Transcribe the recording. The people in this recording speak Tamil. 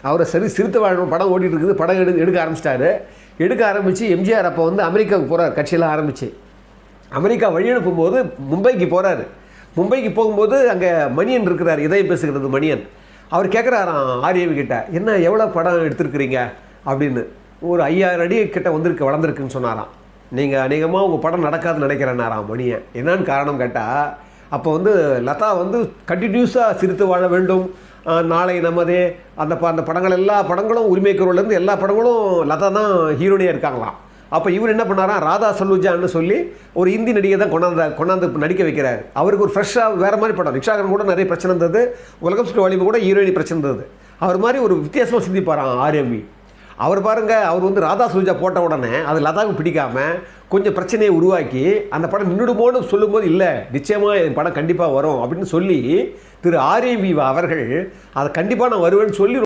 அவரை சரி சிறுத்தை வாழணும் படம் ஓடிட்டு இருக்குது. படம் எடுக்க ஆரம்பிச்சிட்டாரு. எடுக்க ஆரம்பித்து எம்ஜிஆர் அப்போ வந்து அமெரிக்காவுக்கு போகிறார். கட்சியெல்லாம் ஆரம்பித்து அமெரிக்கா வழி அனுப்பும்போது மும்பைக்கு போகிறாரு. மும்பைக்கு போகும்போது அங்கே மணியன் இருக்கிறார், இதயம் பேசுகிறது மணியன். அவர் கேட்குறாராம் ஆர்யவி கிட்ட, என்ன எவ்வளோ படம் எடுத்துருக்குறீங்க அப்படின்னு. ஒரு 5000 அடி கிட்ட வளர்ந்துருக்குன்னு சொன்னாராம். நீங்கள் அநேகமாக உங்கள் படம் நடக்காதுன்னு நினைக்கிறேன்னாராம் மணியன். என்னான்னு காரணம் கேட்டால், அப்போ வந்து லதா வந்து கண்டினியூஸாக சிரித்து வாழ வேண்டும், நாளை நமதே, அந்த படங்கள் எல்லா படங்களும் உரிமைக்குறவுலேருந்து எல்லா படங்களும் லதா தான் ஹீரோனியாக இருக்காங்களாம். அப்போ இவர் என்ன பண்ணாராம், ராதா சலூஜான்னு சொல்லி ஒரு இந்தி நடிகை தான் கொண்டாந்து நடிக்க வைக்கிறார். அவருக்கு ஒரு ஃப்ரெஷ்ஷாக வேறு மாதிரி படம். ரிக்ஷாகரன் கூட நிறைய பிரச்சனை இருந்தது, உலகம் சுற்று வாலிபு கூட ஹீரோயினி பிரச்சனை இருந்தது. அவர் மாதிரி ஒரு வித்தியாசமாக சிந்திப்பாராம் ஆர்எம்பி. அவர் பாருங்கள், அவர் வந்து ராதா சலூஜா போட்ட உடனே அது லதாவுக்கு பிடிக்காமல் கொஞ்சம் பிரச்சனையை உருவாக்கி அந்த படம் நின்றுடுமோன்னு சொல்லும்போது, இல்லை நிச்சயமாக என் படம் கண்டிப்பாக வரும் அப்படின்னு சொல்லி திரு ஆர்எம்பி அவர்கள் அதை கண்டிப்பாக நான் வருவேன்னு சொல்லி